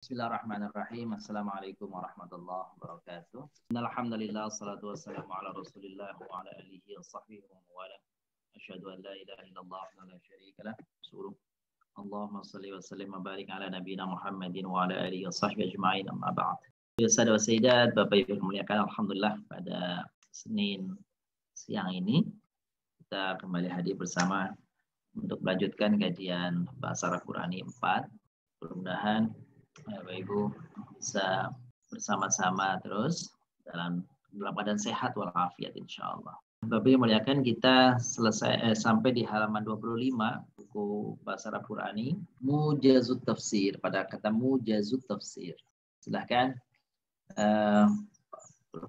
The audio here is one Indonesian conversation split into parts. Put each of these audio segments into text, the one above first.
Bismillahirrahmanirrahim. Assalamualaikum warahmatullahi wabarakatuh. Alhamdulillah, salatu wassalamu ala rasulillah wa ala alihi wa sahbihi wa wala. Asyhadu an la ilaha illallah wa la syarika lah. Suruh Allahumma salli wa sallim wa barik ala nabiyina Muhammadin wa ala alihi wa sahbihi ajma'in, amma ba'd. Saudara sayyidat, Bapak Ibu muliakan, alhamdulillah pada Senin siang ini kita kembali hadir bersama untuk melanjutkan kajian bahasa Al-Qur'ani 4. Mudah-mudahan Bapak Ibu bisa bersama-sama terus dalam keadaan sehat walafiat insyaallah. Bapak Ibu muliakan, kita selesai sampai di halaman 25 buku bahasa Al-Qur'ani Mujazut Tafsir, pada kata Mujazut Tafsir. Silahkan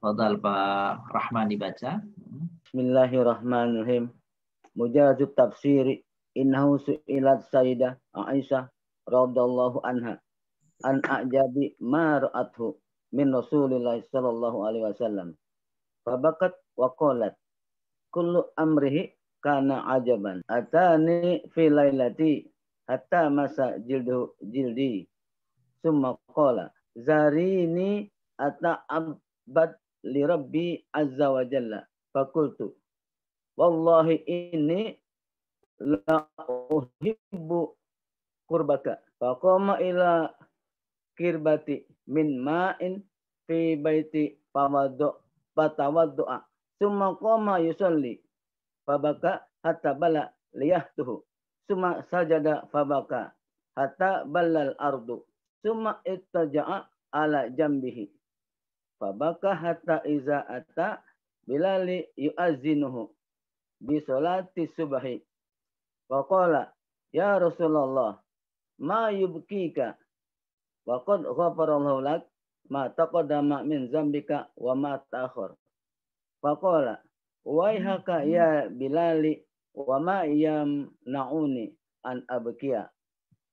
Fadal Pak Rahman dibaca. Bismillahirrahmanirrahim. Mujazut Tafsir, innahu su'ilat Sayyidah Aisyah radhiyallahu anha an a'jabi ma ra'athu min Rasulillah sallallahu alaihi wasallam. Fabakat wa qalat kullu amrihi kana ajaban. Atani fi lailati hatta masa jildi. Summa qala zarini ata'abbad li rabbi azza wa jalla. Fakultu wallahi inni la uhibbu qurbaka. Faqama ila kirbati min ma'in fi baiti fatawaddu'a summa qama yusalli fabaka hatta bala liyahtuhu summa sajada fabaka hatta ballal ardu summa ittaja'a ala jambihi fabaka hatta iza ata bilali yu'azzinuhu bi salati subhi faqala ya Rasulullah ma yubkika wa qad ghafarallahu lak ma taqaddama min zambika wa ma ta'akhkhar. Faqala waihaka ya Bilali wa ma yamna'uni an abkiya.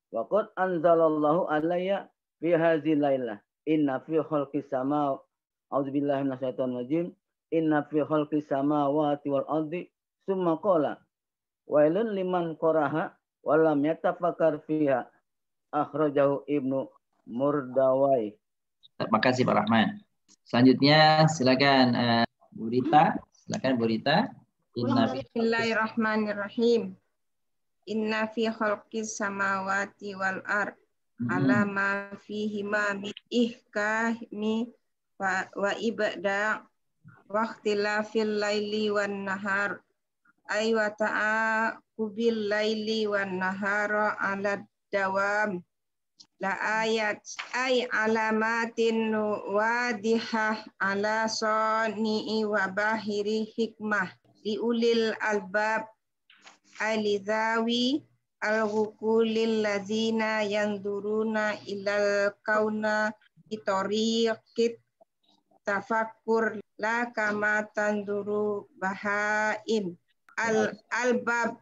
Wa qad anzalallahu alayya fi hadhihi lailah inna fi khalqis samawati a'udzubillahi minasyaitonir rajim inna fi khalqis samawati wal ardi summa qala wailun liman qaraha wa lam yatafakkar fiha. Akhrajahu Ibnu Murdawai. Terima kasih Pak Rahman. Selanjutnya silakan Bu Rita. Silakan Bu Rita. Bismillahirrahmanirrahim. Inna fi khalqis samawati wal ard ala ma fihi ma min ihkami wa ibda wa ikhtilafil laili wan nahar ay wa ta'aqubil laili wan nahara ala dawam la ayat ay alamatin wadihah ala sani'i wa bahiri hikmah liulil albab alizawi al-ghukulil lazina yanduruna ilal kauna bitoriqit tafakkur la kama tanduru bahaim al-albab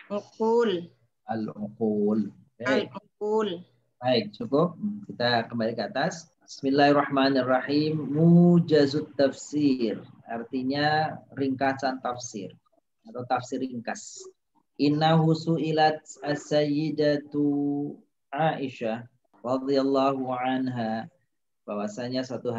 uqul Al-uqul. al-uqul. Baik, cukup. Kita kembali ke atas. Bismillahirrahmanirrahim. Mujazut tafsir. Artinya ringkasan tafsir atau tafsir ringkas. Innahu su'ilat as-sayyidatu Aisyah radhiyallahu anha. Bahwasanya suatu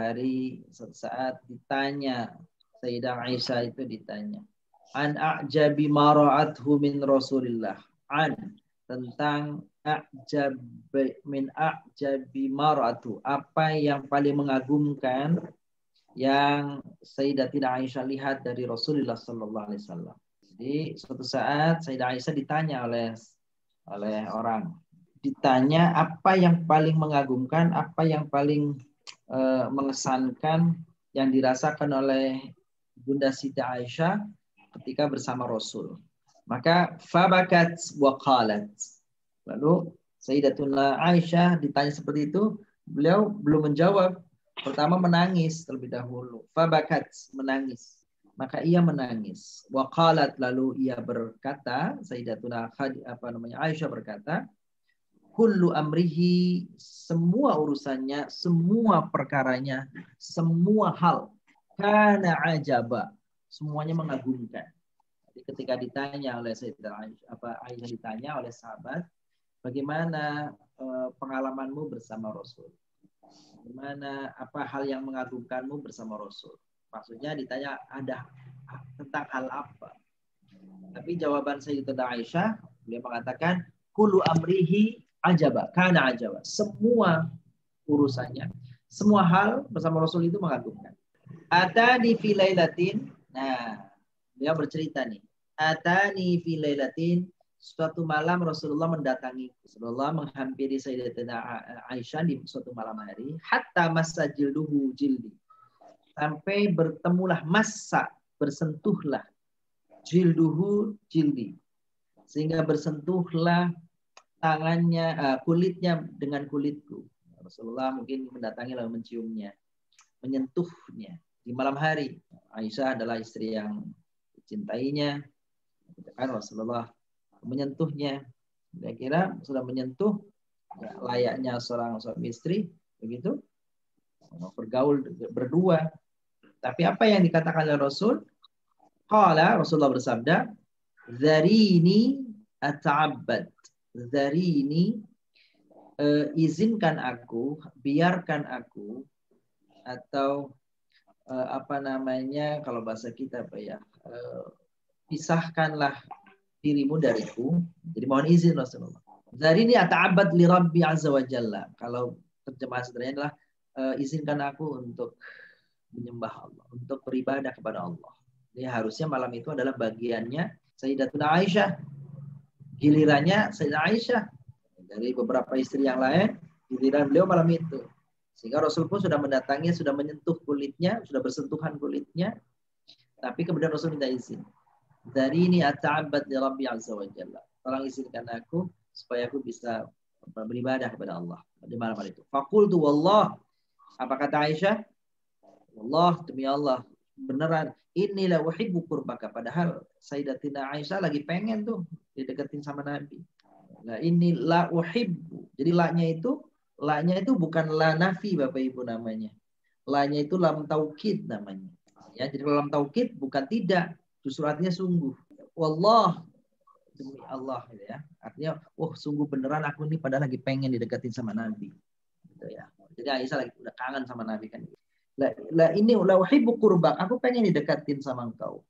saat ditanya, Sayyidah Aisyah itu ditanya. An a'jabi ma ra'athu min Rasulillah. Tentang min a'jabi mar'atu, apa yang paling mengagumkan yang Sayyidatina Aisyah lihat dari Rasulullah sallallahu alaihi wasallam. Jadi suatu saat Sayyidah Aisyah ditanya oleh orang, ditanya apa yang paling mengagumkan, apa yang paling mengesankan yang dirasakan oleh Bunda Siti Aisyah ketika bersama Rasul. Maka fabakat wa qalat. Lalu Sayyidatuna Aisyah ditanya seperti itu, beliau belum menjawab. Pertama menangis terlebih dahulu. Fabakat, menangis. Maka ia menangis. Wa qalat, lalu ia berkata, Sayyidatuna Aisyah berkata, kullu amrihi, semua urusannya, semua perkaranya, semua hal, kana ajaba, semuanya mengagumkan. Ketika ditanya oleh Aisyah ditanya oleh sahabat, bagaimana pengalamanmu bersama Rasul? Gimana, apa hal yang mengagumkanmu bersama Rasul? Maksudnya ditanya ada tentang hal apa. Tapi jawaban Sayyidatina Aisyah, beliau mengatakan, kullu amrihi ajaba, kana ajaba. Semua urusannya, semua hal bersama Rasul itu mengagumkan. Atani fi lailatin. Nah, beliau bercerita nih. Atani fi lailatin. Suatu malam Rasulullah mendatangi. Rasulullah menghampiri Sayyidatina Aisyah di suatu malam hari. Hatta massa jilduhu jildi. Sampai bertemulah massa, bersentuhlah. Jilduhu jildi. Sehingga bersentuhlah tangannya, kulitnya dengan kulitku. Rasulullah mungkin mendatangi lalu menciumnya. Menyentuhnya di malam hari. Aisyah adalah istri yang dicintainya. Kan Rasulullah menyentuhnya. Kira-kira sudah menyentuh ya, layaknya seorang suami istri, begitu bergaul berdua. Tapi apa yang dikatakan oleh Rasul? Qala, Rasulullah bersabda, "Dharini ata'abbad." Dharini, izinkan aku, biarkan aku, atau apa namanya kalau bahasa kita apa ya, pisahkanlah dirimu dariku. Jadi mohon izin Rasulullah. Dharini ata'abbad li Rabbi azza wa jalla. Kalau terjemahan sederhananya adalah izinkan aku untuk menyembah Allah, untuk beribadah kepada Allah. Jadi harusnya malam itu adalah bagiannya Sayyidatuna Aisyah. Gilirannya Sayyidatuna Aisyah. Dari beberapa istri yang lain, giliran beliau malam itu. Sehingga Rasul pun sudah mendatangi, sudah menyentuh kulitnya, sudah bersentuhan kulitnya. Tapi kemudian Rasul minta izin. Dari ini ata'abbad li Rabbi azza wa jalla. Tolong izinkan aku supaya aku bisa beribadah kepada Allah di malam hari itu. Faqultu wallah. Apa kata Aisyah? Wallah, demi Allah, beneran. Inilah uhibbu qurbaka. Padahal Sayyidatina Aisyah lagi pengen tuh dideketin sama Nabi. Nah, ini la uhibbu. Jadi la-nya itu bukan la nafi Bapak Ibu namanya. La-nya itu lam taukid namanya. Ya, jadi lam taukid bukan tidak, justru artinya sungguh. Wallah, demi Allah gitu ya. Artinya, sungguh beneran aku ini padahal lagi pengen dideketin sama Nabi. Gitu ya. Jadi Aisyah lagi udah kangen sama Nabi kan. Ini la uhibbu qurbak. Aku pengen dideketin sama engkau.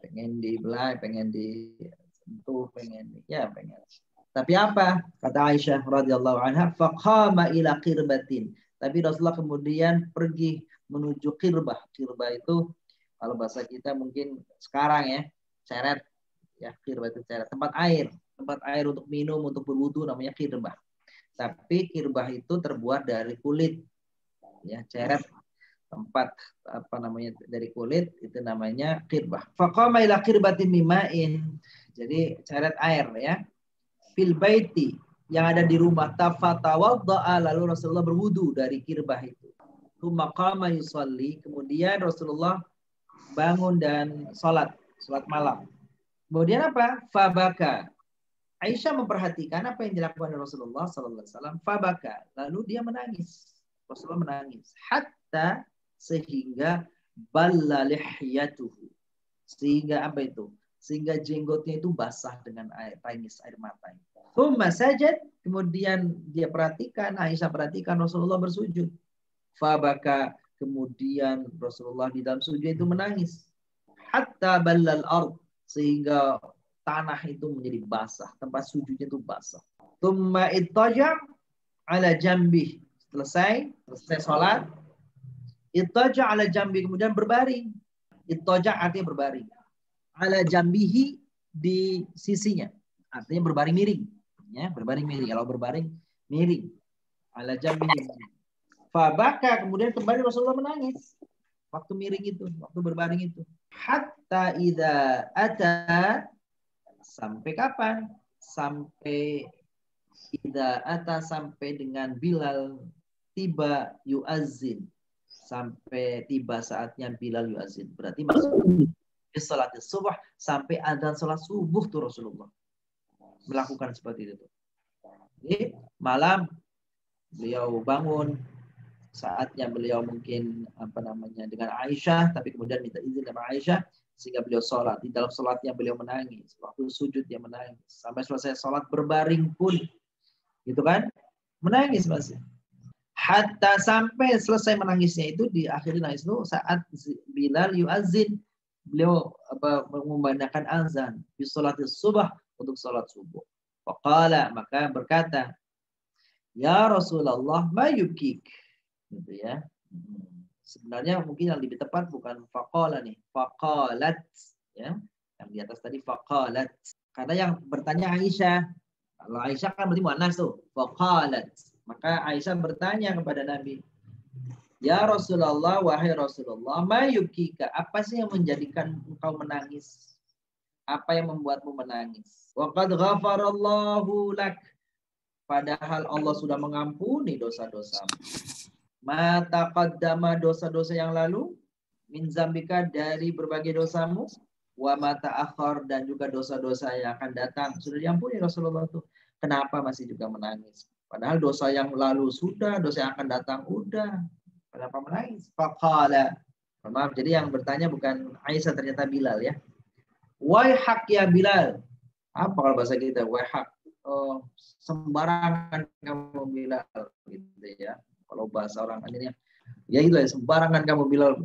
Pengen dibelai, pengen disentuh, pengen. Tapi apa? Kata Aisyah radhiyallahu anha, faqama ila qirbatin. Tapi Rasulullah kemudian pergi menuju qirbah. Qirbah itu kalau bahasa kita mungkin sekarang ya, ceret. Ya, qirbah itu ceret. Tempat air untuk minum, untuk berwudu namanya qirbah. Tapi qirbah itu terbuat dari kulit. Ya, ceret tempat apa namanya dari kulit itu namanya qirbah. Faqama ila qirbatin mima'in. Jadi ceret air ya. Fil baiti yang ada di rumah, tafatawadda'a, lalu Rasulullah berwudu dari qirbah itu. Tsumma qama yusalli, kemudian Rasulullah bangun dan salat malam. Kemudian apa? Fabaka. Aisyah memperhatikan apa yang dilakukan oleh Rasulullah sallallahu alaihi wasallam. Fabaka, lalu dia menangis. Rasulullah menangis hatta sehingga balla lihyatuhu. Sehingga apa itu? Sehingga jenggotnya itu basah dengan air mata. Tsumma sajad, kemudian dia perhatikan, Aisyah perhatikan Rasulullah bersujud. Fabaka, kemudian Rasulullah di dalam sujud itu menangis. Hatta ballal ard, sehingga tanah itu menjadi basah, tempat sujudnya itu basah. Tsumma ittaja' ala jambih. Selesai sholat, ittaja' ala jambih, kemudian berbaring. Ittaja' artinya berbaring. Ala jambihi, di sisinya, artinya berbaring miring. Ya, berbaring miring. Kalau berbaring miring. Ala jambihi. Fabaka, kemudian kembali Rasulullah menangis. Waktu miring itu, waktu berbaring itu. Hatta idza ata, sampai kapan? Sampai idza ata, sampai dengan Bilal tiba yu'azzin. Sampai tiba saatnya Bilal yu'azzin. Berarti maksudnya salat subuh, sampai adzan salat subuh tuh Rasulullah melakukan seperti itu. Jadi malam beliau bangun, saatnya beliau mungkin dengan Aisyah, tapi kemudian minta izin sama Aisyah sehingga beliau sholat. Di dalam sholatnya beliau menangis, waktu sujud dia menangis, sampai selesai sholat berbaring pun gitu kan menangis masih. Hatta sampai selesai menangisnya itu, di akhir nangis itu saat Bilal yuazin, beliau memandangkan azan di salat subuh, untuk salat subuh. Faqala, maka berkata, ya Rasulullah, ma yubkik, gitu ya. Sebenarnya mungkin yang lebih tepat bukan faqala nih, faqalat, ya. Yang di atas tadi faqalat. Karena yang bertanya Aisyah. Kalau Aisyah kan berarti muannas tuh, faqalat. Maka Aisyah bertanya kepada Nabi, ya Rasulullah, wahai Rasulullah, ma yubkika, apa sih yang menjadikan engkau menangis? Apa yang membuatmu menangis? Wa qad ghafarallahu lak, padahal Allah sudah mengampuni dosa-dosamu. Ma taqaddama, dosa-dosa yang lalu, min zambika, dari berbagai dosamu, wa ma ta'akhkhar, dan juga dosa-dosa yang akan datang sudah diampuni Rasulullah tuh. Kenapa masih juga menangis? Padahal dosa yang lalu sudah, dosa yang akan datang udah. Kenapa menangis? Faqala. Maaf, jadi yang bertanya bukan Aisyah, ternyata Bilal ya. Waihak ya Bilal. Apa kalau bahasa kita? Waihak. Oh, sembarangan kamu Bilal, gitu ya. Kalau bahasa orang ini ya itu ya, sembarangan kamu Bilal.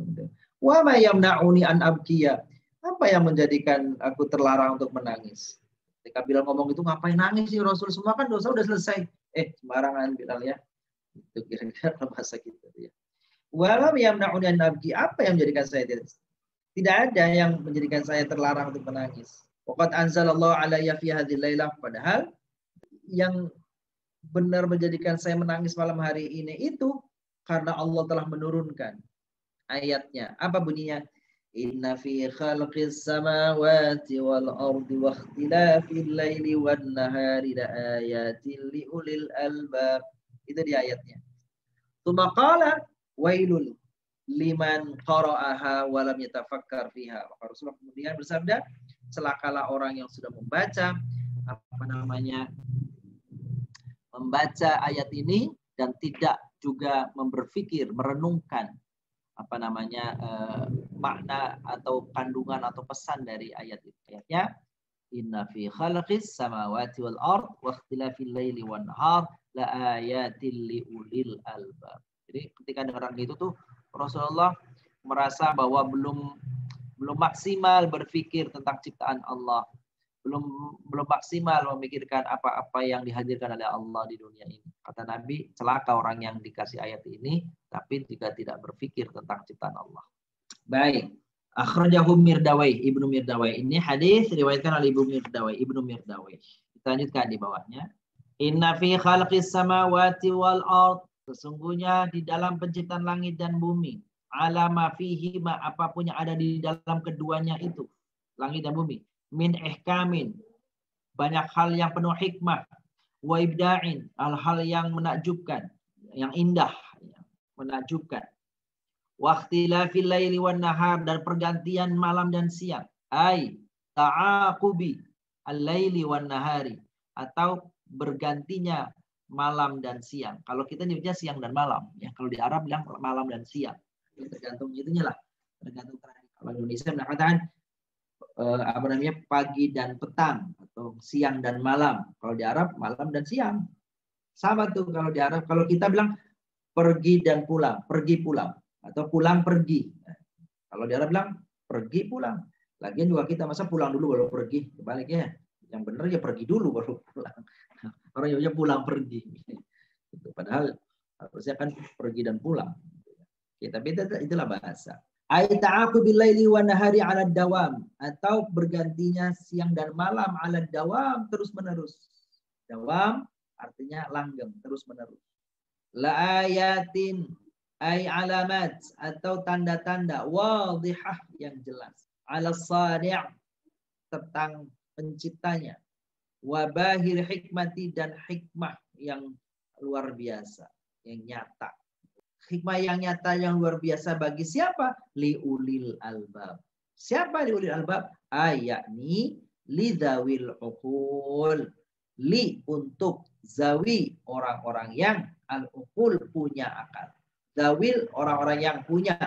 Wa ma yamna'uni an abkiya. Apa yang menjadikan aku terlarang untuk menangis? Ketika Bilal ngomong itu, ngapain nangis sih Rasul? Semua kan dosa udah selesai. Sembarangan Bilal ya. Itu kira-kira bahasa kita ya. Walam yamna'uni an abki, apa yang menjadikan saya tidak ada yang menjadikan saya terlarang untuk menangis. Waqad anzalallahu alayya fi hadhil lailah, padahal yang benar menjadikan saya menangis malam hari ini itu karena Allah telah menurunkan ayatnya. Apa bunyinya? Inna fi khalqis samawati wal ardi wa ikhtilafil laili wan nahari la ayatin li ulil albab. Itu di ayatnya. Tsumma qala wailul liman qara'aha wa lam yatafakkar fiha. Maka Rasulullah kemudian bersabda, celakalah orang yang sudah membaca membaca ayat ini dan tidak juga berpikir, merenungkan makna atau kandungan atau pesan dari ayat itu. Ayatnya, inna fi khalqis samawati wal ard wa ikhtilafil laili wan nahar la ayatil li ulil albab. Jadi ketika dengar itu tuh Rasulullah merasa bahwa belum maksimal berpikir tentang ciptaan Allah. Belum maksimal memikirkan apa-apa yang dihadirkan oleh Allah di dunia ini. Kata Nabi, celaka orang yang dikasih ayat ini, tapi juga tidak berpikir tentang ciptaan Allah. Baik. Akhrajahu Mirdawai, Ibnu Mirdawai. Ini hadis diriwayatkan oleh Ibnu Mirdawai. Kita lanjutkan di bawahnya. Inna fi khalqis samawati wal ard. Sesungguhnya di dalam penciptaan langit dan bumi. Alama fihi ma, apapun yang ada di dalam keduanya itu. Langit dan bumi. Min ihkamin, banyak hal yang penuh hikmah, wa ibda'in, hal-hal yang menakjubkan, yang indah, menakjubkan, wa ikhtilafil laili wan nahar, dan pergantian malam dan siang, ai ta'aqubi al-laili wan nahari, atau bergantinya malam dan siang. Kalau kita nyebutnya siang dan malam, ya kalau di Arab bilang malam dan siang, tergantung itunya lah, tergantung. Kalau Indonesia mengatakan pagi dan petang atau siang dan malam. Kalau di Arab malam dan siang. Sama tuh kalau di Arab. Kalau kita bilang pergi dan pulang, pergi pulang atau pulang pergi. Kalau di Arab bilang pergi pulang. Lagian juga kita masa pulang dulu baru pergi. Kebaliknya yang benar ya pergi dulu baru pulang. Orang yang pulang pergi. Padahal harusnya kan pergi dan pulang. Kita beda, itulah bahasa. Ai ta'aqu bil laili wan nahari 'ala dawam, atau bergantinya siang dan malam 'ala dawam, terus-menerus. Dawam artinya langgeng, terus-menerus. La ayatin ay alamat, atau tanda-tanda wadhihah yang jelas. 'Ala sani' tentang penciptanya. Wa bahir hikmati, dan hikmah yang luar biasa, yang nyata. Hikmah yang nyata yang luar biasa bagi siapa? Liulil albab. Siapa liulil albab? Yakni lidzawil uqul. Li, untuk zawi, orang-orang yang al-uqul, punya akal. Zawil, orang-orang yang punya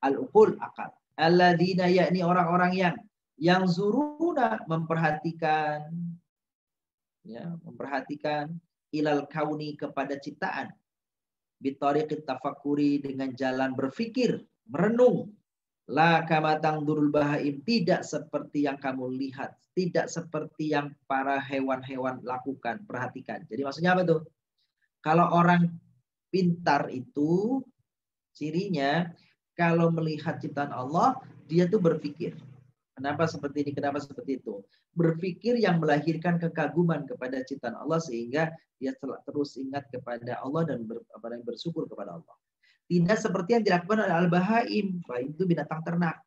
al-uqul, akal. Alladzina, yakni orang-orang yang zuruna, memperhatikan, ya, memperhatikan ilal kauni, kepada ciptaan. bitariqit tafakkuri, dengan jalan berpikir, merenung. La kama tangdurul bahaim, tidak seperti yang kamu lihat, tidak seperti yang para hewan-hewan lakukan, perhatikan. Jadi maksudnya apa tuh? Kalau orang pintar itu cirinya kalau melihat ciptaan Allah, dia tuh berpikir. Kenapa seperti ini, kenapa seperti itu? Berpikir yang melahirkan kekaguman kepada ciptaan Allah sehingga dia terus ingat kepada Allah dan bersyukur kepada Allah. Tidak seperti yang dilakukan oleh al-bahaim. Bahaim itu binatang ternak.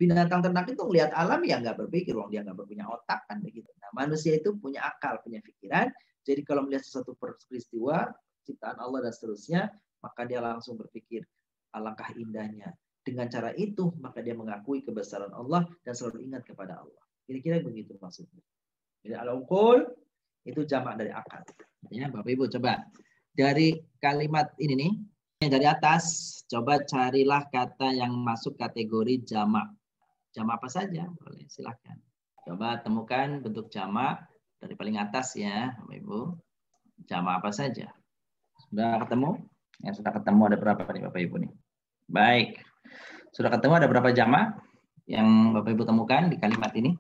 Binatang ternak itu melihat alam ya nggak berpikir, dia nggak punya otak kan begitu. Nah, manusia itu punya akal, punya pikiran. Jadi kalau melihat sesuatu peristiwa, ciptaan Allah dan seterusnya, maka dia langsung berpikir alangkah indahnya. Dengan cara itu, maka dia mengakui kebesaran Allah dan selalu ingat kepada Allah. Kira-kira begitu maksudnya. Jadi al-uqul itu jamak dari akal. Ya, Bapak Ibu coba dari kalimat ini nih, dari atas, coba carilah kata yang masuk kategori jamak. Jamak apa saja? Boleh, silakan. Coba temukan bentuk jamak dari paling atas ya, Bapak Ibu. Jamak apa saja? Sudah ketemu? Yang sudah ketemu ada berapa nih Bapak Ibu nih? Baik. Sudah ketemu ada berapa jamak yang Bapak Ibu temukan di kalimat ini?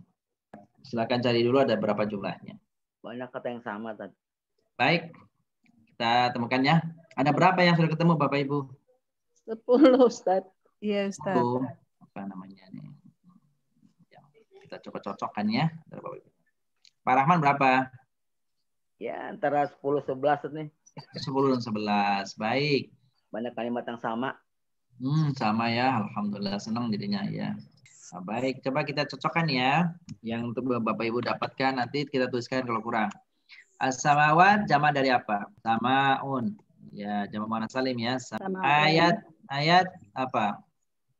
Silakan cari dulu ada berapa jumlahnya. Banyak kata yang sama tadi. Baik. Kita temukannya. Ada berapa yang sudah ketemu Bapak Ibu? 10 Ustaz. Iya Ustaz. Apa namanya nih? Kita cocok-cocokkan ya. Pak Rahman berapa? Ya antara 10-11 nih. 10 dan 11. Baik. Banyak kalimat yang sama. Sama ya. Alhamdulillah senang jadinya ya. Nah, baik. Coba kita cocokkan ya. Yang untuk Bapak Ibu dapatkan nanti kita tuliskan kalau kurang. As-samawat jamak dari apa? Samaun. Ya, jamak mana salim ya. Ayat apa?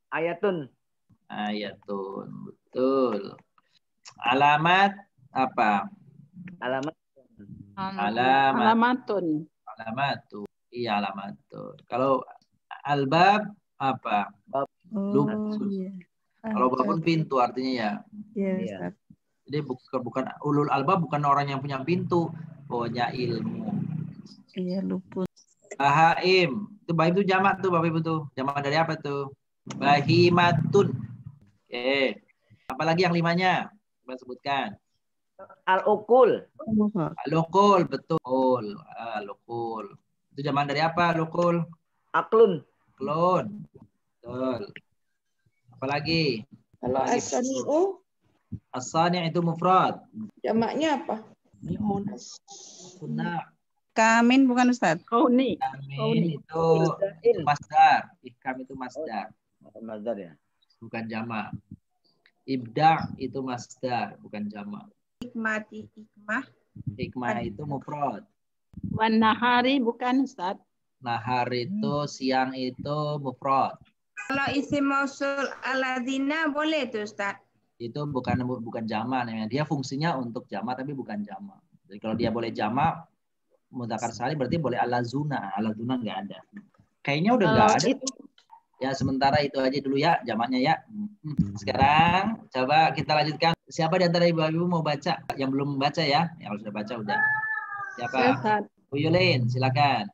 Ayatun. Ayatun. Betul. Alamat apa? Alamatun. Alamatun. Iya, alamatun. Kalau albab apa? Iya. Kalau babun pintu artinya ya. Iya, Ustaz. Jadi bukan ulul albab, bukan orang yang punya pintu, punya ilmu. Iya, luput. Bahaim. Itu bahaim itu jamak tuh Bapak Ibu tuh. Jamak dari apa tuh? Bahimatun. Oke. Apalagi yang 5-nya? Coba sebutkan. Al-uqul. Al-uqul, betul. Al-uqul. Itu jamak dari apa al-uqul? Aklun. Klon. Betul. Apalagi? Kalau as-sani'u, As-sani' itu mufrad. jamaknya apa? Sunnah. Kamin bukan Ustaz? Kauni. Kamin itu masdar. Ihkam itu masdar. Masdar ya. Bukan jamak. Ibda' itu masdar, bukan jamak. Hikmati hikmah. Hikmah itu mufrad. Wan nahari bukan Ustaz? Nahar itu siang itu mufrad. Kalau isim mausul alladzina boleh tuh Ustaz. Itu bukan jamak namanya. Dia fungsinya untuk jamak tapi bukan jamak. Jadi kalau dia boleh jamak mudzakkar salim berarti boleh alazuna. Alazuna enggak ada. Kayaknya udah enggak ada. Ya sementara itu aja dulu ya jamaknya ya. Sekarang coba kita lanjutkan. Siapa di antara ibu-ibu mau baca? Yang belum baca ya. Yang sudah baca udah. Siapa? Bu Yulin, silakan.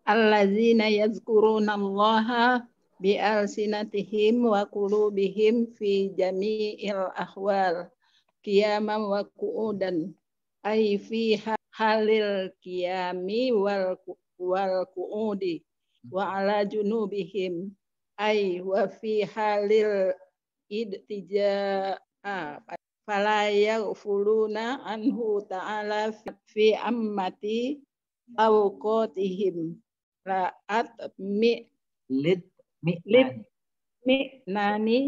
Alladzina yazkurunallaha bi'alsinatihim wa qulubihim fi jami'il ahwal qiyaman wa qu'udan ay fi halil qiyami wal qu'udi wa ala junubihim ay wa fi halil idtija'a fala yaghfuluna anhu ta'ala fi ammati awqatihim ra'at mi'nani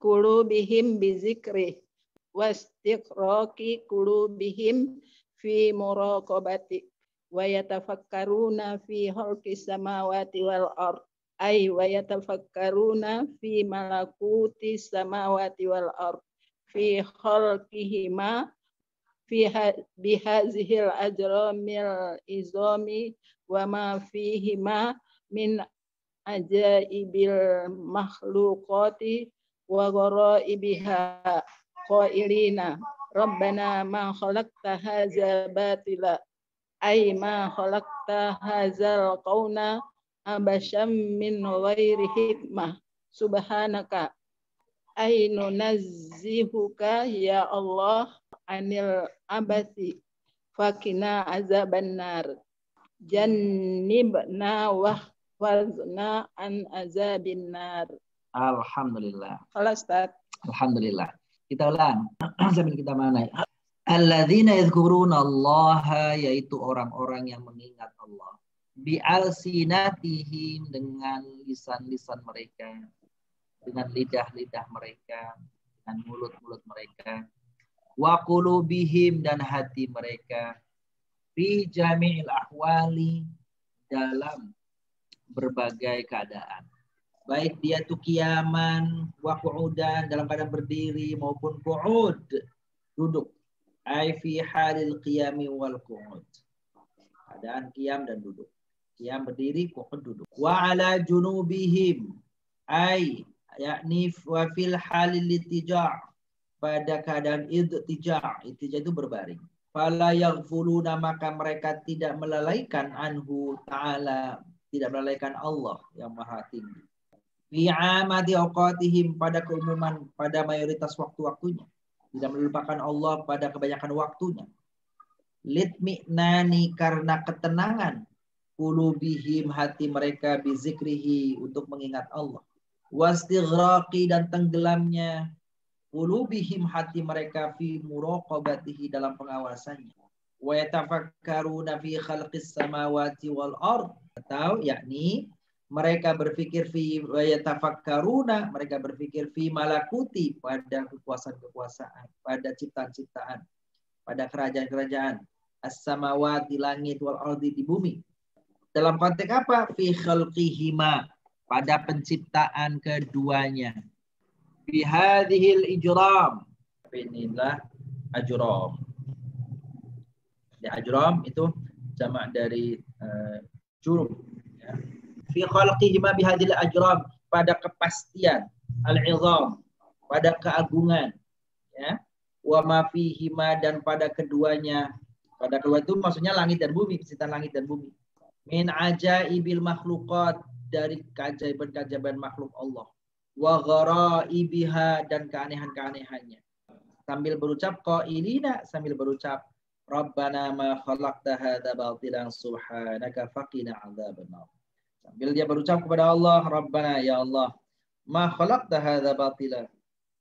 qulubihim bizikri wastiqraqi qulubihim fi muraqabati wa yatafakkaruna fi khalqis samawati wal ard ay wa yatafakkaruna fi malakuti samawati wal ard fi khalqihima fi bihazihil ajramil izami wa ma fihima min ajaibil makhluqati wa ghoraibiha qailina rabbana ma khalaqta hadza batila ay ma khalaqta hadzal qauna abasyam min ghairi hikmah subhanaka ay nunazzihuka ya Allah anil abasi fakina azaban nar jannibna wahfazna an azabin nar. Alhamdulillah. Halo Ustaz. Alhamdulillah. Kita ulang sambil kita manai. Alladzina yadhkuruna Allah, yaitu orang-orang yang mengingat Allah. Bi'alsinatihim, dengan lisan-lisan mereka, dengan lidah-lidah mereka, dengan mulut-mulut mereka. Wa qulubihim, dan hati mereka. Fi jami'il ahwali, dalam berbagai keadaan. Baik dia itu qiyaman, wa qu'udan, dalam keadaan berdiri, maupun qu'ud, duduk. Ai fi halil qiyami wal qu'ud. Keadaan qiyam dan duduk. Qiyam berdiri, qu'ud duduk. Wa ala junubihim, ai yakni wa fil halil ittija', pada keadaan ittija'. Ittija' itu berbaring. Fala yaghfuluna, maka mereka tidak melalaikan anhu ta'ala, tidak melalaikan Allah yang maha tinggi. Fi amati awqatihim, pada keumuman, pada mayoritas waktu-waktunya. Tidak melupakan Allah pada kebanyakan waktunya. Litmi'nani, karena ketenangan. Qulubihim, hati mereka, bizikrihi, untuk mengingat Allah. Wastighraqi, dan tenggelamnya. Qulubihim, hati mereka, fi muraqabatihi, dalam pengawasannya. Wa yatafakkaruna fi khalqis samawati wal ard, atau yakni mereka berpikir fi wa yatafakkaruna, mereka berpikir fi malakuti, pada kekuasaan-kekuasaan, pada ciptaan-ciptaan, pada kerajaan-kerajaan, as-samawati, langit, wal ardi, di bumi. Dalam konteks apa? Fi khalqihima, pada penciptaan keduanya. Fi hadhil ijram, inilah ajram. Ya, ajram itu jamak dari jurum. Ya. Fi khalqihima bihadil ajram, pada kepastian, al-izam, pada keagungan, ya. Wa ma fihima, dan pada keduanya. Pada kedua itu maksudnya langit dan bumi, penciptaan langit dan bumi. Min ajaibil makhluqat, dari keajaiban-keajaiban makhluk Allah. Wa gharaibiha, dan keanehan-keanehannya. Sambil berucap qailina, sambil berucap Rabbana ma khalaqta hadza batilan subhanaka faqina adzabannar. Sambil dia berucap kepada Allah, Rabbana, ya Allah, ma khalaqta hadza batila,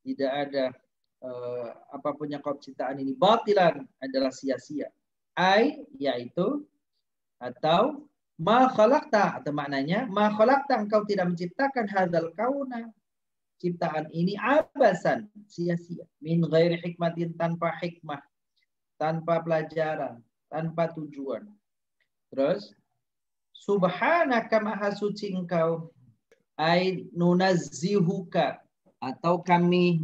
tidak ada apapun yang kau ciptaan ini batilan, adalah sia-sia. Ai, yaitu, atau ma khalaqta, atau maknanya ma khalaqta, engkau tidak menciptakan hadzal kauna, ciptaan ini abasan, sia-sia, min ghairi hikmatin, tanpa hikmah, tanpa pelajaran, tanpa tujuan. Terus subhanaka, maha suci engkau, ai nunazzihuka, atau kami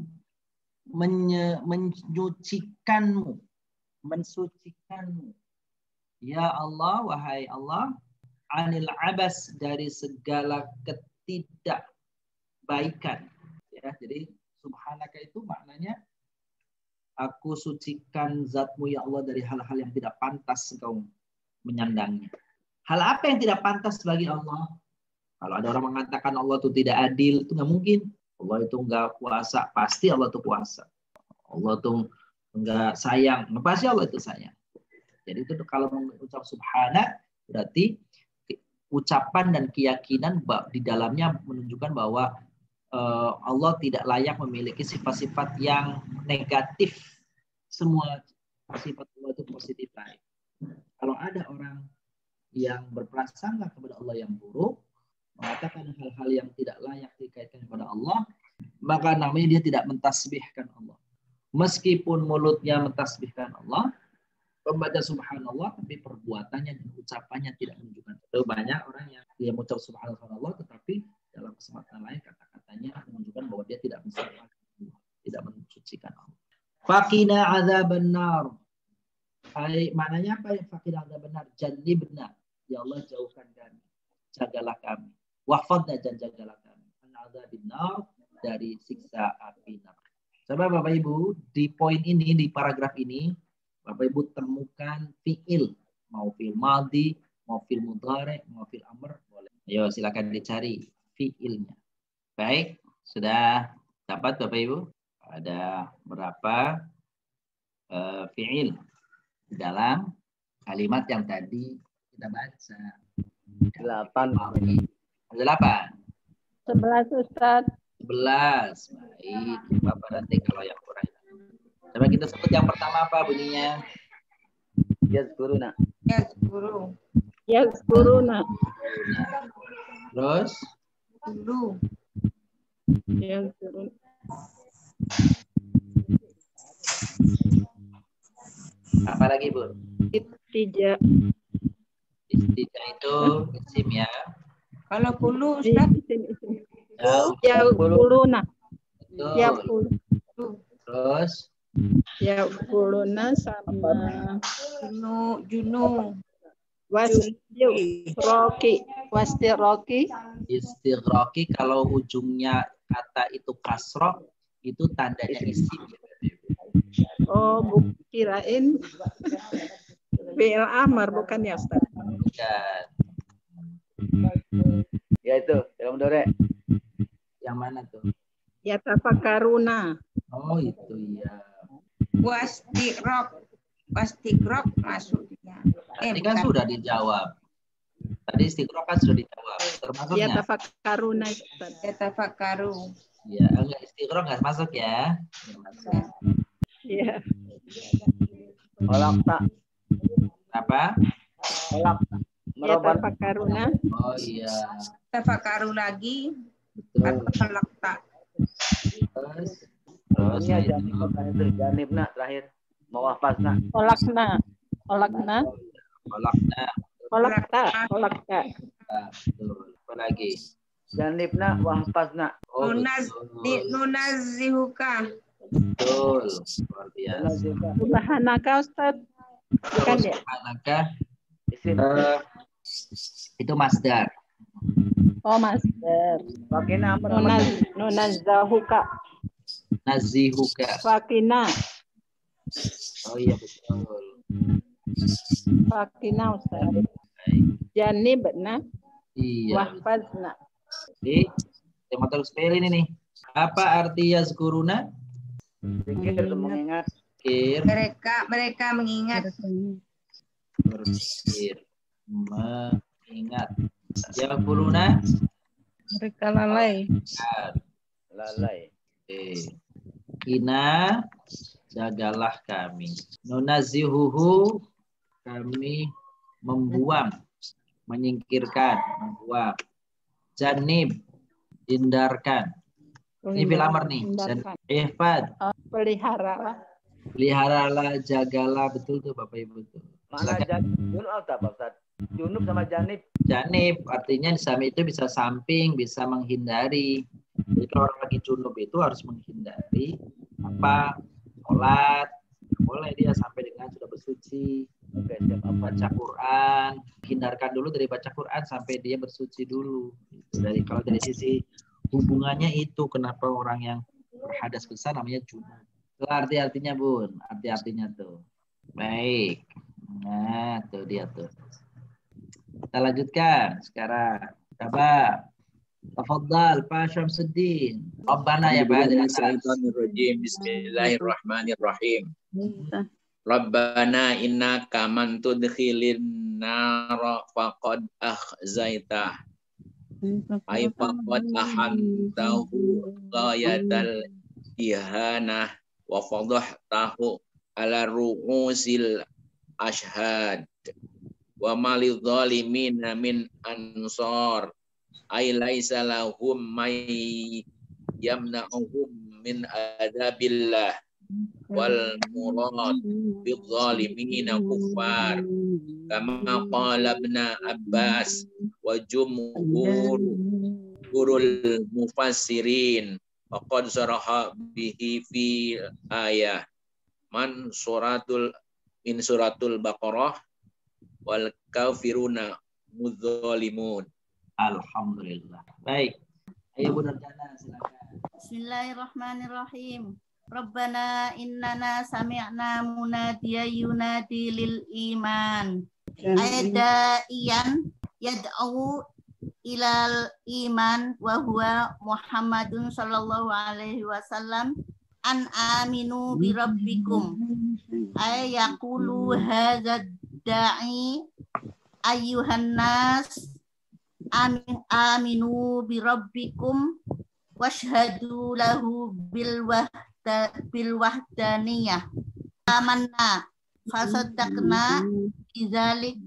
menyucikanmu, mensucikanmu, ya Allah, wahai Allah, anil abas, dari segala ketidakbaikan. Ya, jadi subhanaka itu maknanya aku sucikan zatmu ya Allah dari hal-hal yang tidak pantas engkau menyandangnya. Hal apa yang tidak pantas bagi Allah? Kalau ada orang mengatakan Allah itu tidak adil, itu nggak mungkin. Allah itu nggak puasa, pasti Allah itu puasa. Allah itu nggak sayang, pasti Allah itu sayang. Jadi itu kalau mengucap subhana, berarti ucapan dan keyakinan di dalamnya menunjukkan bahwa Allah tidak layak memiliki sifat-sifat yang negatif. Semua sifat Allah itu positif baik. Kalau ada orang yang berprasangka kepada Allah yang buruk, mengatakan hal-hal yang tidak layak dikaitkan kepada Allah, maka namanya dia tidak mentasbihkan Allah. Meskipun mulutnya mentasbihkan Allah, membaca subhanallah, tapi perbuatannya dan ucapannya tidak menunjukkan. Banyak orang yang dia mengucap subhanallah, tetapi dalam kesempatan lain kata-katanya menunjukkan bahwa dia tidak mensucikan Allah, tidak mensucikan Allah. Faqina adzaban nar. Maknanya apa ya faqina adzaban nar? Jannibna, ya Allah jauhkan kami, jagalah kami. Wahfadna, dan jagalah kami. An adzabin nar, dari siksa api neraka. Coba Bapak Ibu, di poin ini, di paragraf ini, Bapak Ibu temukan fi'il, mau fi'il madhi, mau fil mudhari, mau fil amr, boleh. Ayo silakan dicari fiilnya. Baik, sudah dapat Bapak Ibu? Ada berapa fiil dalam kalimat yang tadi kita baca? 8. Ada 8. 11 Ustaz. 11. Baik, Bapak nanti kalau yang kurang. Coba kita sebut yang pertama apa bunyinya? Yazkuruna. Yazkuru. Yazkuruna. Terus? Guru. Yazkuruna. Apa lagi, Bu? Ittija. Istija itu isim ya. Kalau kulu Ustaz. Yazkuruna. Betul. Yazkuruna. Terus? Yazkuruna sama Junu. wastirroki. Wastirroki. Istighraqi kalau ujungnya kata itu kasroh itu tandanya isim. Oh, kirain fi'il amar bukan ya Ustaz? Bukan. Ya itu, yang mudhari. Yang mana tuh? Yatafakkaruna. Oh itu ya. Wastigrok masuknya. Tadi kan sudah dijawab. Tadi istighraq kan sudah dijawab. Termasuknya. Yatafakkaruna Ustaz. Yatafakaru. Ya, enggak istighraq enggak masuk ya. Iya. Olakta. Apa? Olakta. Meroban. Yatafakkaruna. Oh iya. Tafakaru lagi. Betul. Falakta. Terus Terusnya janibna terakhir. Mawafazna. Olakna. Olakna. kolakna. Olakta. Olakta. Betul. Apa lagi? Janibna wahfazna. Oh, Nunazihuka. betul. Luar biasa. Subhanaka Ustaz. Bukan ya? Subhanaka, Isim. itu masdar. Oh, Master. Wakina amr. Nunazzahuka. Nazihuka. Fakina. Oh iya betul. Fakina Ustaz. Baik. Janibna. Iya. Wahfazna. Jadi, saya mau terus spell ini nih. Apa arti yazkuruna? Pikir mengingat. Pikir, Mereka mengingat. berpikir, mengingat. Yazkuruna? Mereka lalai. Lalai. Oke. Kina, jagalah kami. Nunazihuhu, kami membuang, menyingkirkan, membuang. Janib, hindarkan. Ini fil amr nih. Hindarkan. Ihfad, Pelihara. peliharalah, jagalah, betul tuh Bapak Ibu tuh. Mana junub apa Ustaz? Junub sama janib. Janib artinya sami itu bisa samping, bisa menghindari. Jadi kalau orang lagi junub itu harus menghindari apa? Sholat, boleh dia sampai dengan sudah bersuci. Oke, siap. Baca Quran, hindarkan dulu dari baca Quran sampai dia bersuci dulu. Dari kalau dari sisi hubungannya itu kenapa orang yang berhadas besar namanya junub. Itu artinya Bun, artinya tuh. Baik. Nah, tuh dia tuh. Kita lanjutkan sekarang. Coba. Tafadhal Pak Syamsuddin. Rabbana ya Pak. Bismillahirrahmanirrahim. Rabbana innaka man tudkhilin nara faqad akhzaitah. Ay faqad ahantahu ghayatal ihanah wa fadhahtahu ala ru'usil ashhad wa malil zalimin min ansar ay laisa lahum may yamna'uhum min adabillah wal murad bil zalimin kuffar kama qala ibn Abbas wa jumhurul mufassirin faqad saraha bihi fi ayah man suratul min suratul Baqarah wal kafiruna mudzalimun. Alhamdulillah. Baik. Ayo Bu Nurjana silakan. Bismillahirrahmanirrahim. Rabbana innana sami'na munadiya yunadi lil iman Daiyan yad'u ilal iman wa huwa Muhammadun sallallahu alaihi wasallam an aminu bi rabbikum ay yaqulu hadza da'i ayyuhan nas aminu bi rabbikum washhadu lahu bil wahdaniyah amanna fasaddaqna bidzalik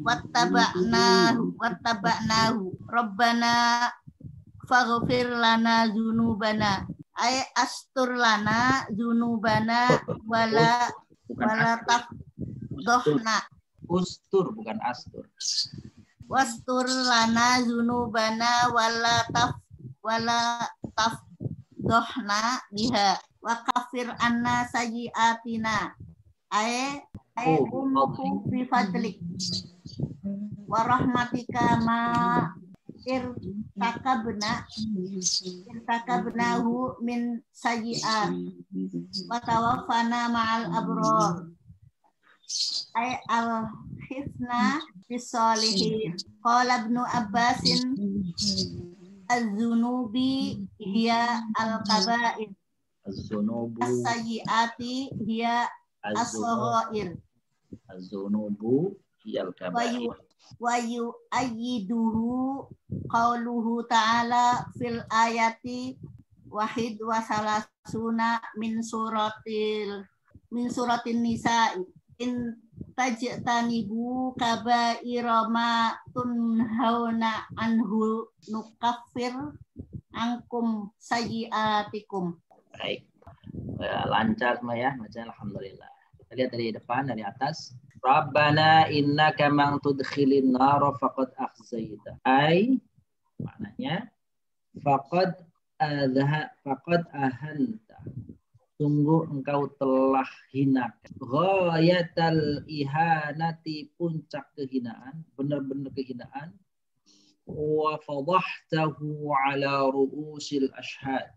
wattaba'nahu rabbana faghfir lana dzunubana ay astur lana dzunubana wala tafdohna ustur bukan astur. wastur lana dzunubana wala tafdohna biha wa kafir anna sayyiatina ay umku bi fadlik wa rahmatika ma irtakabnahu min sayyi'at wa tawaffana ma'al abrar ay al-hifna bis-solihin qala ibnu Abbasin az-zunubi hiya al-kaba'ir Az-zunubu as-sayyi'ati hiya as-saghair az-zunubu hiyal kabair. wa yu'ayyiduhu qauluhu ta'ala fil ayati wahid wa salasuna min suratin nisa'i in tajtanibu kaba'ira ma tunhauna anhu nukaffir angkum sayyiatikum. Baik. Lancar semua ya, bacaan alhamdulillah. Kita lihat dari depan, dari atas. Rabbana innaka man tudkhilin nar faqad akhzaita. Ai maknanya faqad ahanta. Sungguh engkau telah hinakan. Ghayatal ihanati, puncak kehinaan, benar-benar kehinaan. Wa fadahtahu ala ru'usil ashhad.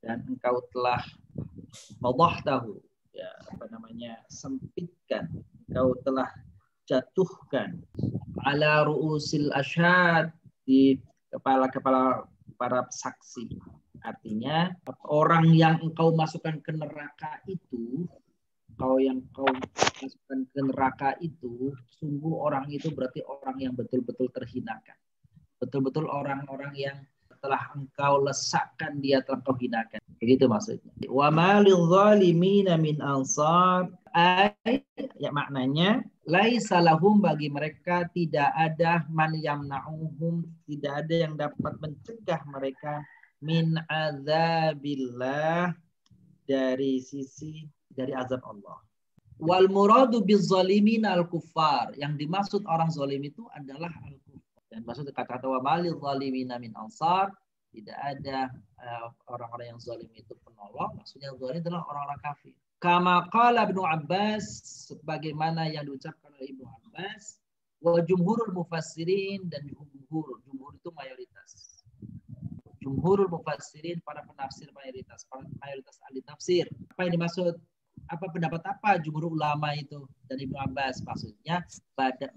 Dan engkau telah fadahtahu, ya apa namanya, sempitkan, engkau telah jatuhkan ala ru'usil ashhad, di kepala-kepala para saksi. Artinya orang yang engkau masukkan ke neraka itu, yang kau masukkan ke neraka itu, sungguh orang itu berarti orang yang betul-betul terhinakan. Betul-betul orang-orang yang telah engkau lesakkan, dia telah kau hinakan. Begitu maksudnya. Wa ma lidh-dhalimina min ansar. Ya maknanya laisa lahum, bagi mereka tidak ada man yamna'uhum, tidak ada yang dapat mencegah mereka min azabillah, dari azab Allah. Wal muradu bizzalimin al-kuffar, yang dimaksud orang zalim itu adalah al-kuffar. Dan maksud kata-kata wa malil zalimina min ansar, tidak ada orang-orang yang zalim itu penolong, maksudnya zalim adalah orang-orang kafir. Kama qala Ibnu Abbas, sebagaimana yang diucapkan oleh Ibnu Abbas, wa jumhurul mufassirin, dan jumhur itu mayoritas. Jumhurul mufassirin, para penafsir mayoritas ahli tafsir. Apa yang dimaksud? Apa pendapat apa jumhur ulama itu dari Ibnu Abbas? Maksudnya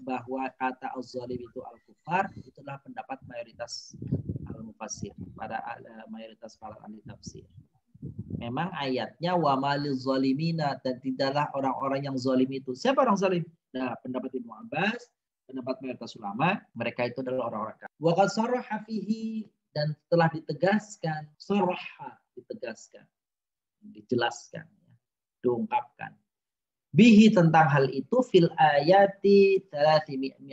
bahwa kata az-zalim itu al-kufar, itulah pendapat mayoritas al-mufassir, mayoritas para ahli tafsir. Memang ayatnya wa maliz zalimina, dan tidaklah orang-orang yang zalim itu. Siapa orang zalim? Nah, pendapat Ibnu Abbas, pendapat mayoritas ulama, mereka itu adalah orang-orang kafir. Wa qad sarraha fihi, dan telah ditegaskan, sarraha, ditegaskan, dijelaskan, diungkapkan. Bihi, tentang hal itu, fil ayati 354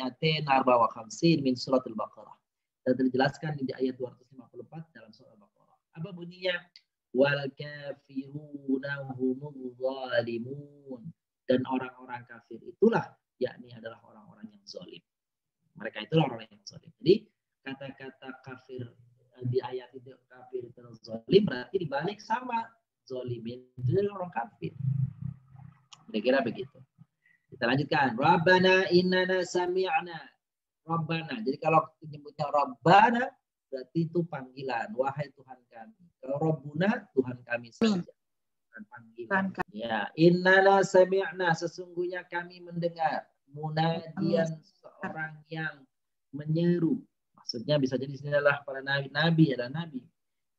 min surat Al-Baqarah. Dan dijelaskan di ayat 254 dalam surat Al-Baqarah. Apa bunyinya? Wal kafiruna humuz zalimun. Dan orang-orang kafir itulah, yakni adalah orang-orang yang zalim. Mereka itulah orang yang zalim. Jadi kata-kata kafir di ayat itu, kafir itu zalim, berarti dibalik sama zalimin itu adalah orang kafir. Kira-kira begitu. Kita lanjutkan. Rabbana innana sami'na. Rabbana. Jadi kalau menyebutnya Rabbana, berarti itu panggilan. Wahai Tuhan kami. Kalau Rabbuna, Tuhan kami saja. Bukan panggilan. Ya. Innana sami'na. Sesungguhnya kami mendengar. munadian seorang yang menyeru. Maksudnya bisa jadi sini adalah para nabi adalah nabi.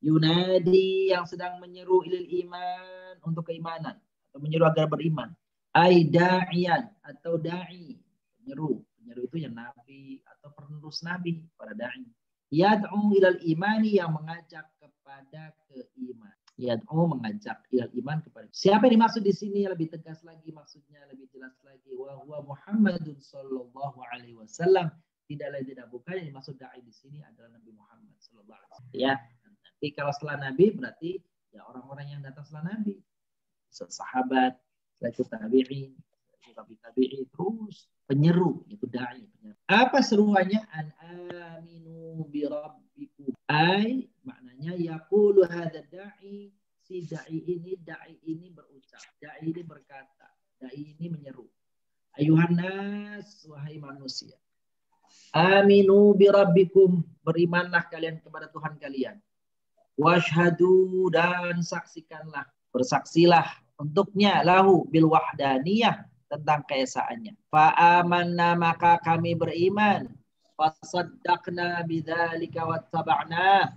Yunadi yang sedang menyeru ilil iman untuk keimanan atau menyeru agar beriman. Ai da'iyan atau da'i, penyeru itu yang nabi atau penerus nabi, para da'i. Yad'u ilal imani yang mengajak kepada keimanan. Yad'u mengajak ilal iman kepada. Siapa yang dimaksud di sini lebih tegas lagi, maksudnya lebih jelas lagi. Wa huwa Muhammadun sallallahu alaihi wasallam. Tidak lain tidak bukan yang dimaksud da'i di sini adalah Nabi Muhammad sallallahu alaihi wasallam. Ya, nanti kalau setelah Nabi berarti ya orang-orang yang datang setelah Nabi. Sahabat, itu tabi'in, tabi'in terus penyeru, itu da'i. Apa seruannya? An aminu bi rabbikum. Ai maknanya yaqulu hadza da'i, si da'i ini berucap, da'i ini berkata, da'i ini menyeru. Ayuhan nas, wahai manusia. Aminu bi rabbikum, berimanlah kalian kepada Tuhan kalian. Washhadu, dan saksikanlah, bersaksilah untuknya lahu bil wahdaniyah, tentang keesaannya. Fa amanna, maka kami beriman. Fasaddaqna bidzalika wattaba'na.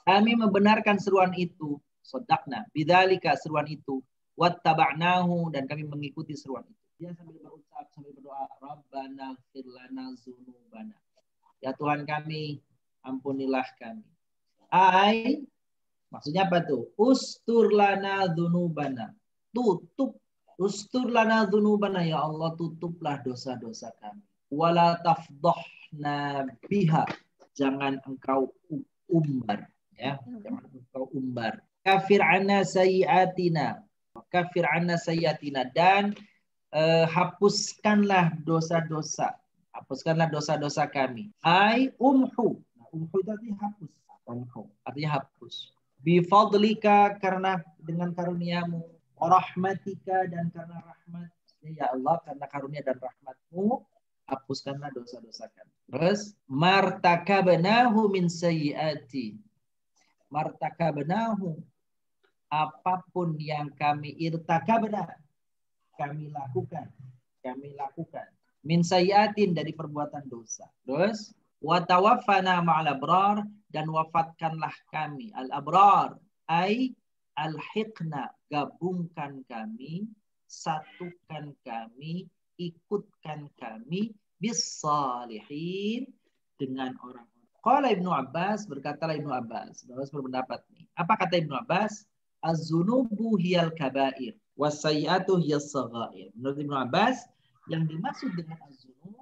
Kami membenarkan seruan itu. Saddaqna bidzalika, seruan itu. Wattaba'nahu, dan kami mengikuti seruan itu. Dia sambil berucap, sambil berdoa, Rabbana ighfir lana dzunubana. Ya Tuhan kami, ampunilah kami. Ai, maksudnya apa tuh? Ustur lana dzunubana. Tutup. Ustur lana dzunubana, ya Allah, tutuplah dosa-dosa kami. Wala tafdhahna biha, jangan engkau umbar, ya. Jangan engkau umbar. Kafir anna sayyiatina. Kafir anna sayyiatina, dan hapuskanlah dosa-dosa. Hapuskanlah dosa-dosa kami. Ai umhu. Nah, umhu itu artinya hapus. Umhu artinya hapus. Bi fadlika, karena dengan karuniamu. Rahmatika, dan karena rahmat, ya Allah, karena karunia dan rahmatmu, hapuskanlah dosa-dosa kami. Terus martakabnahu min sayyiati. Martakabnahu, apapun yang kami irtakabna, kami lakukan min sayyiatin, dari perbuatan dosa. Terus wa tawaffana ma'al abrar, dan wafatkanlah kami al abrar, ai alhiqna, gabungkan kami, satukan kami, ikutkan kami, bis-salihin, dengan orang-orang. Qala Ibnu Abbas, berkatalah Ibnu Abbas, berpendapat nih. Apa kata Ibnu Abbas? Az-zunubu hiyal kabair, was-sayyi'atu hiyas saghair. Menurut Ibnu Abbas, yang dimaksud dengan az-zunub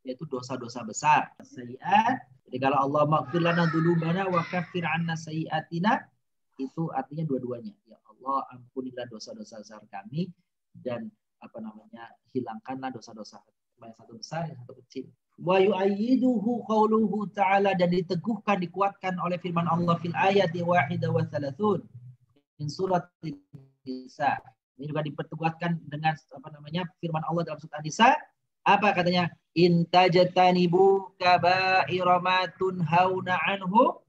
yaitu dosa-dosa besar. Sayyi'at, jadi kalau Allah maghfir lana dzunubana wa kaffir 'anna sayyi'atina, itu artinya dua-duanya. Ya Allah, ampunilah dosa-dosa besar kami, dan hilangkanlah dosa-dosa, yang satu besar, yang satu kecil. Wa yu'ayyiduhu qauluhu ta'ala, dan diteguhkan, dikuatkan oleh firman Allah fil ayati 31 min surat An-Nisa. Ini juga diperteguhkan dengan firman Allah dalam surat An-Nisa. Apa katanya? In tajtanibu kaba'ira ma tunhauna anhu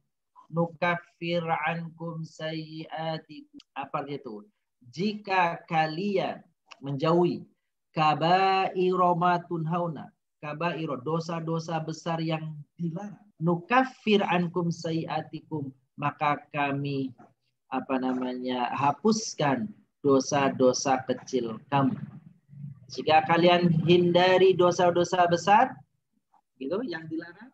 nukaffir ankum sayyiatikum. Apa itu? Jika kalian menjauhi kaba'ira ma tunhauna, kaba'ira, dosa-dosa besar yang dilarang, nukaffir ankum sayyiatikum, maka kami hapuskan dosa-dosa kecil kamu. Jika kalian hindari dosa-dosa besar gitu yang dilarang,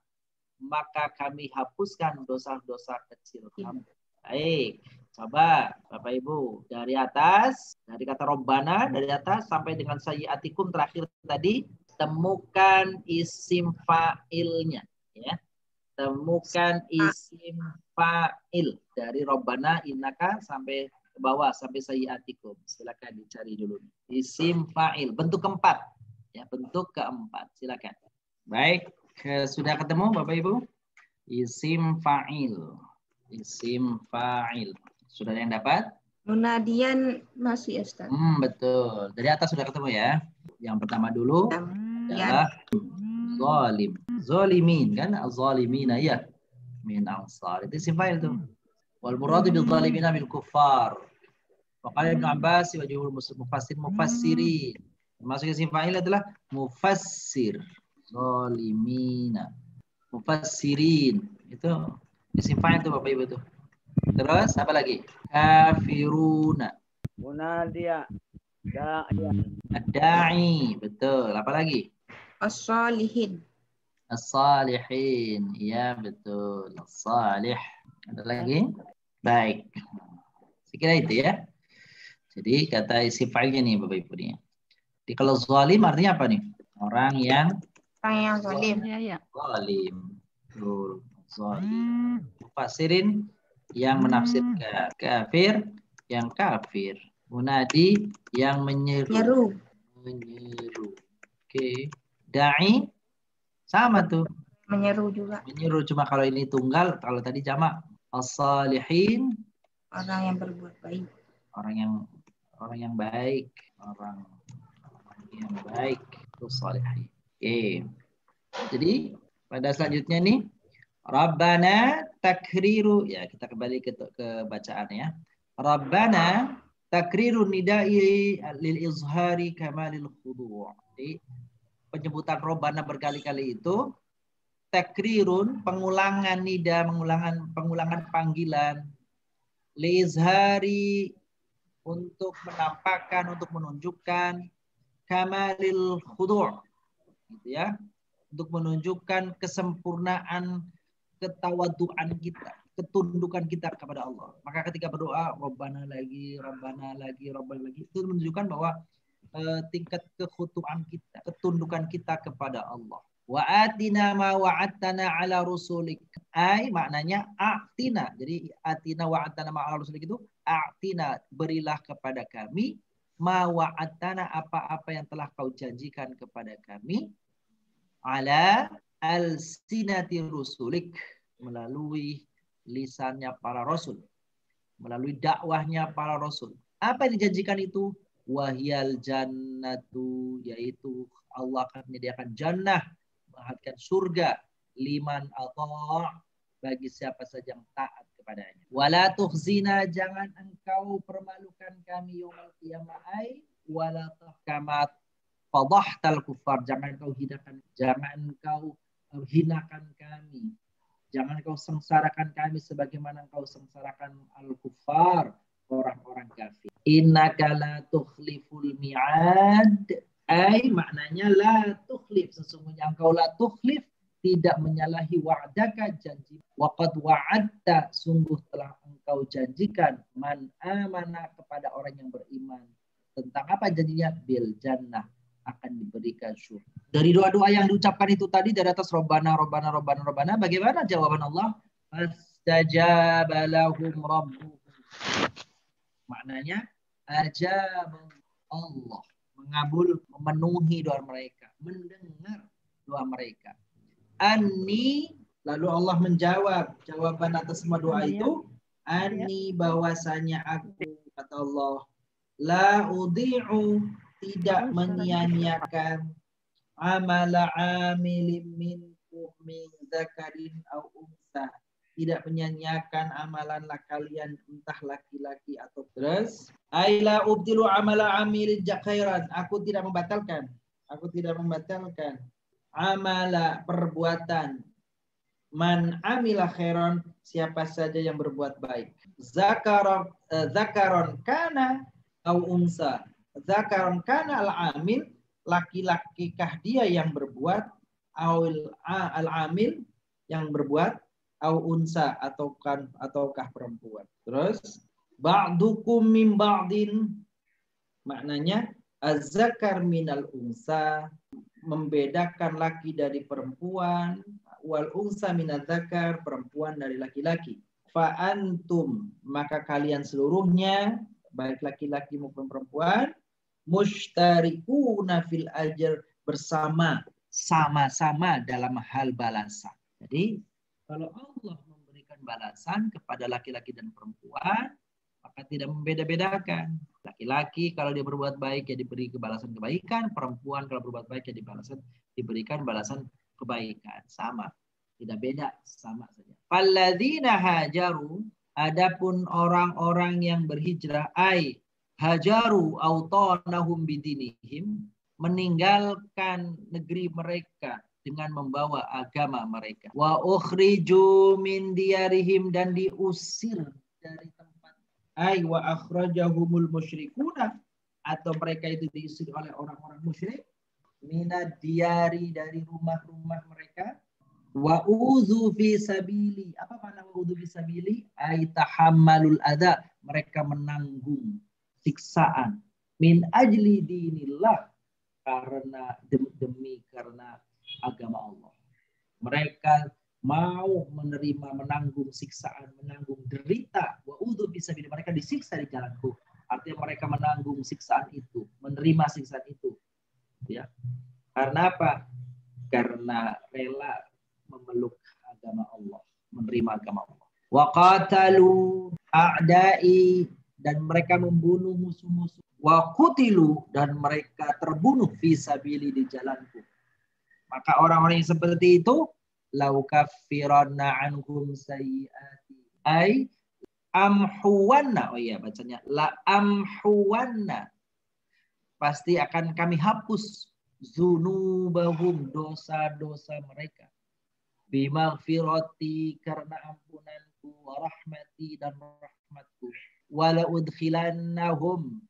maka kami hapuskan dosa-dosa kecil kamu. Baik, coba Bapak Ibu, dari atas, dari kata Robbana, dari atas sampai dengan sayyiatikum terakhir tadi, temukan isim fa'ilnya, ya. Temukan isim fa'il dari Robbana innaka sampai ke bawah, sampai sayyiatikum. Silakan dicari dulu. Isim fa'il, bentuk keempat, ya, bentuk keempat. Silakan. Baik. Sudah ketemu Bapak Ibu? Isim fa'il. Isim fa'il. Sudah ada yang dapat? Munadian masih, Ustaz. Betul. Dari atas sudah ketemu ya. Yang pertama dulu adalah zalim. Zalimin kan? Zalimina ya. Min ansar. Itu isim fa'il tuh. Wal muradu bil zalimina bil kuffar. Wa qala Ibnu Abbas wa jumhur mufassirin. Termasuk isim fa'il adalah mufassir. Zalimina. Mufassirin. Itu isim fa'il tuh Bapak Ibu tuh. Terus apa lagi? Kafiruna. Munadia. Da'iyan. Ad-da'i. Betul. Apa lagi? As-salihin. As-salihin. Iya betul. As-salih. Ada lagi? Baik. Sekira itu ya. Jadi kata isim fa'ilnya nih Bapak Ibu nih. Jadi kalau zalim artinya apa nih? Orang yang Zalim. Ya, ya. zalim. Betul. Zalim. Mufassirin yang menafsirkan. Kafir yang kafir. Munadi yang menyeru. Menyeru. Oke. Da'i sama tuh. Menyeru juga. Menyeru, cuma kalau ini tunggal, kalau tadi jamak. As-salihin. Orang yang berbuat baik. Orang yang baik. Orang yang baik. Itu salihin. Oke. Jadi pada selanjutnya nih. Rabbana takriru. Ya kita kembali ke bacaan ya. Rabbana takriru nida'i lil izhari kamalil khudu'. Jadi penyebutan Rabbana berkali-kali itu takrirun, pengulangan nida, pengulangan panggilan, lizhari, untuk menampakkan, untuk menunjukkan, kamalil khudu', gitu ya, untuk menunjukkan kesempurnaan ketawaduan kita, ketundukan kita kepada Allah. Maka ketika berdoa Rabbana lagi, Rabbana lagi, Rabbana lagi, itu menunjukkan bahwa tingkat kekhutuan kita, ketundukan kita kepada Allah. Wa atina ma wa'adtana ala rusulik. Ai maknanya a'tina. Jadi atina wa'adtana ma ala rusulik itu a'tina, berilah kepada kami ma wa'adtana, apa-apa yang telah kau janjikan kepada kami, ala alsinati rusulik, melalui lisannya para rasul, melalui dakwahnya para rasul. Apa yang dijanjikan itu? Wahyal jannatu, yaitu Allah akan menyediakan jannah, menghadirkan surga, liman atau bagi siapa saja yang taat kepadanya. Wala tukhzina, jangan engkau permalukan kami yaumul qiyamah, ai wala tahkamat fadhahtal kufar, jangan engkau hinakan kami, jangan engkau sengsarakan kami sebagaimana engkau sengsarakan al-kufar, orang-orang kafir. Innaka la tukhliful mi'ad, ai maknanya la tukhlif, sesungguhnya engkau la tukhlif, tidak menyalahi wa'daka, janji. Waqad wa'adta, sungguh telah engkau janjikan, man amana, kepada orang yang beriman. Tentang apa janjinya? Bil jannah, akan diberikan surga. Dari doa-doa yang diucapkan itu tadi dari atas Rabbana, Rabbana, Rabbana, Rabbana, bagaimana jawaban Allah? Fastajaba lahum rabbuhum. Maknanya ajab Allah, mengabul, memenuhi doa mereka, mendengar doa mereka. Anni, lalu Allah menjawab jawaban atas semua doa itu. Anni, bahwasanya aku, kata Allah, la udhi'u, tidak menyia-nyiakan, amala amilin minkum min zakarin au unsa, tidak menyia-nyiakan amalanlah kalian, entah laki-laki atau terus. Aila ubtilu amala amilin khairan, aku tidak membatalkan amala, perbuatan, man amila khairan, siapa saja yang berbuat baik. Zakaron kana au unsa, zakaron kana al-amil, laki-lakikah dia yang berbuat, al-amil yang berbuat, au unsa, ataukah perempuan. Terus ba'dukum min ba'din, maknanya az-zakar minal unsa, membedakan laki dari perempuan, wal unsa minaz zakar, perempuan dari laki-laki. Fa antum, maka kalian seluruhnya, baik laki-laki maupun perempuan, musytarikuna fil ajr, sama-sama dalam hal balasan. Jadi kalau Allah memberikan balasan kepada laki-laki dan perempuan, maka tidak membeda-bedakan. Laki-laki kalau dia berbuat baik ya diberi balasan kebaikan, perempuan kalau berbuat baik ya diberikan balasan kebaikan. Sama, tidak beda, sama saja. Falladzina hajaru, adapun orang-orang yang berhijrah, ai hajaru autanahum bidinihim, meninggalkan negeri mereka dengan membawa agama mereka. Wa ukhriju min diyarihim, dan diusir dari tempat. Ay wa akhrajahumul musyrikuna, atau mereka itu diusir oleh orang-orang musyrik. Minad diyari, dari rumah-rumah mereka. Wa udzu fi sabili. Apa makna wa udzu fi sabili? Ay tahammalul adza, mereka menanggung siksaan. Min ajli dinillah, karena karena agama Allah. Mereka mau menerima, menanggung siksaan, menanggung derita. Wa udzu fi sabili, mereka disiksa di jalanku. Artinya mereka menanggung siksaan itu, menerima siksaan itu. Ya. Karena apa? Karena rela memeluk agama Allah, menerima agama Allah. Wa qatalu a'da'i, dan mereka membunuh musuh-musuh. Wa qutilu, dan mereka terbunuh fi sabili, di jalanku. Maka orang-orang yang seperti itu, lau kaffiranna anhum sayyiati, ay amhuwanna, oh iya bacanya la amhuwanna, pasti akan kami hapus dzunubahum, dosa-dosa mereka, bimaghfirati, karena ampunanku, wa rahmati, dan rahmatku, wala udkhilannahum,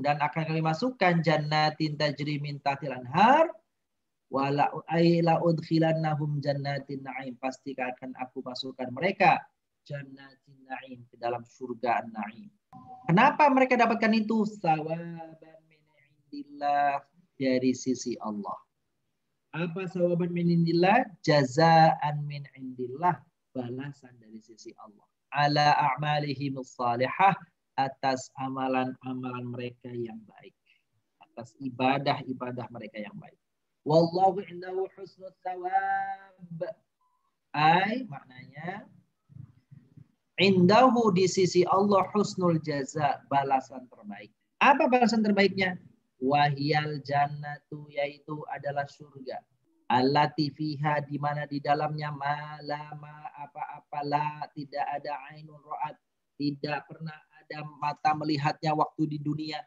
dan akan kami masukkan jannatin tajri min tahtil anhar, wala udkhilannahum jannatin na'im, pasti akan aku masukkan mereka jannatin na'im, ke dalam surga an-na'im. Kenapa mereka dapatkan itu? Sawaban min indillah, dari sisi Allah. Apa sawaban min indillah? Jazaan min indillah, balasan dari sisi Allah. Ala a'malihim salihah, atas amalan-amalan mereka yang baik. Atas ibadah-ibadah mereka yang baik. Wallahu indahu husnul thawab. Ay, maknanya indahu, di sisi Allah, husnul jaza, balasan terbaik. Apa balasan terbaiknya? Wahiyal jannatu, yaitu adalah surga. Allati fiha, di mana di dalamnya malama, apa-apa la, tidak ada ainun ra'at, tidak pernah ada mata melihatnya waktu di dunia.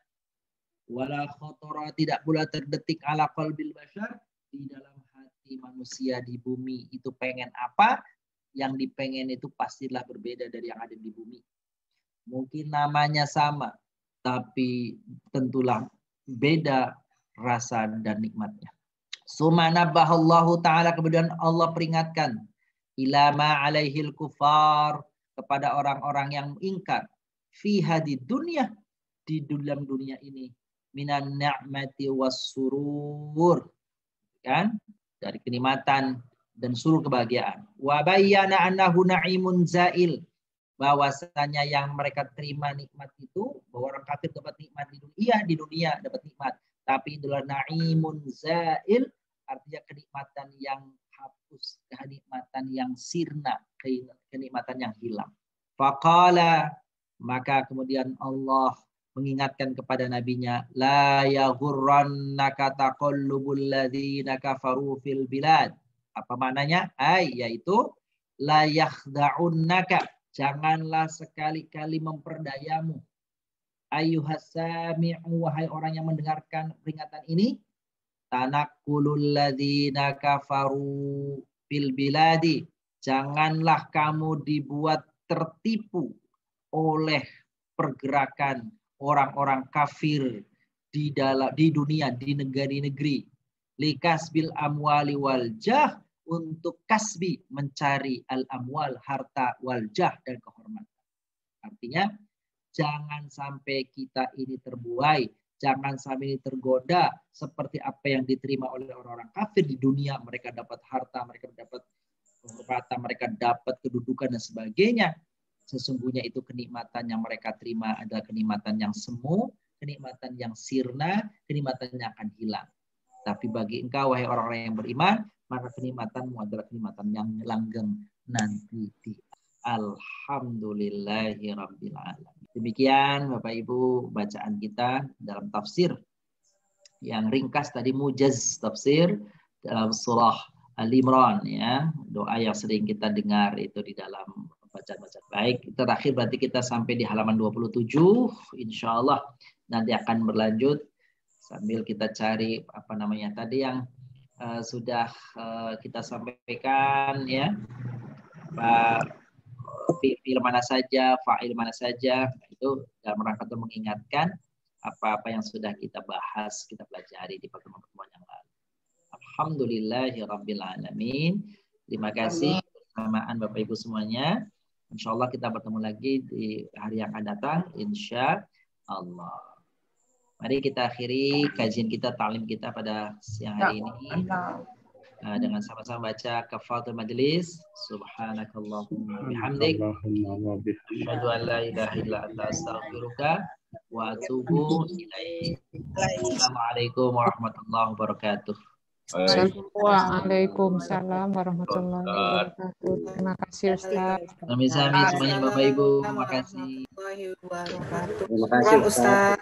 Wala khotara, tidak pula terdetik ala qalbil bashar, di dalam hati manusia di bumi itu pengen apa, yang dipengen itu pastilah berbeda dari yang ada di bumi. Mungkin namanya sama, tapi tentulah beda rasa dan nikmatnya. Sumanabahallahu ta'ala, kemudian Allah peringatkan, ilama alaihil kufar, kepada orang-orang yang ingkar, fiha, di dunia, di dalam dunia ini, minan ni'mati was surur, kan, dari kenikmatan dan surur, kebahagiaan. Wa bayyana annahu na'imun zail, bahwasanya yang mereka terima nikmat itu, bahwa orang kafir dapat nikmat di dunia, iya di dunia dapat nikmat, tapi itulah na'imun zail, artinya kenikmatan yang hapus, kenikmatan yang sirna, kenikmatan yang hilang. Faqala, maka kemudian Allah mengingatkan kepada nabinya, la yaghurrannaka taqallubul ladzina kafaru fil bilad. Apa maknanya? Yaitu la yakhda'unnaka, janganlah sekali-kali memperdayamu. Ayyuhas sami'u, wahai orang yang mendengarkan peringatan ini, tanaqqulul ladzina kafaru fil biladi, janganlah kamu dibuat tertipu oleh pergerakan orang-orang kafir di dunia, di negeri-negeri. Likasbil amwali wal jah, untuk kasbi, mencari al-amwal, harta, wal jah, dan kehormatan. Artinya jangan sampai kita ini terbuai, jangan sampai ini tergoda seperti apa yang diterima oleh orang-orang kafir di dunia. Mereka dapat harta, mereka dapat kehormatan, mereka dapat kedudukan dan sebagainya. Sesungguhnya itu kenikmatan yang mereka terima adalah kenikmatan yang semu, kenikmatan yang sirna, kenikmatan yang akan hilang. Tapi bagi engkau, wahai orang-orang yang beriman, maka kenikmatanmu adalah kenikmatan yang langgeng nanti di alhamdulillahi rabbil alamin. Demikian Bapak Ibu bacaan kita dalam tafsir yang ringkas tadi, mujaz tafsir dalam surah Al-Imran, ya, doa yang sering kita dengar itu di dalam bacaan-bacaan. Baik, terakhir berarti kita sampai di halaman 27. Insya Allah nanti akan berlanjut sambil kita cari apa namanya tadi yang sudah kita sampaikan ya, fi'il mana saja, fa'il mana saja, itu dalam rangka untuk mengingatkan apa-apa yang sudah kita bahas, kita pelajari di pertemuan-pertemuan yang lalu. Alhamdulillahirabbil alamin. Terima kasih kebersamaan Bapak Ibu semuanya. Insya Allah kita bertemu lagi di hari yang akan datang. Insya Allah. Mari kita akhiri kajian kita, ta'lim kita pada siang hari ini dengan sama-sama baca kafaratul majelis. Subhanakallahumma bihamdik, asyhadu an la ilaha illa anta, astaghfiruka wa atubu ilaik. Assalamualaikum warahmatullahi wabarakatuh. Waalaikumsalam warahmatullahi wabarakatuh. Terima kasih Ustaz. Sami-sami semuanya Bapak Ibu. Terima kasih. Terima kasih Ustaz.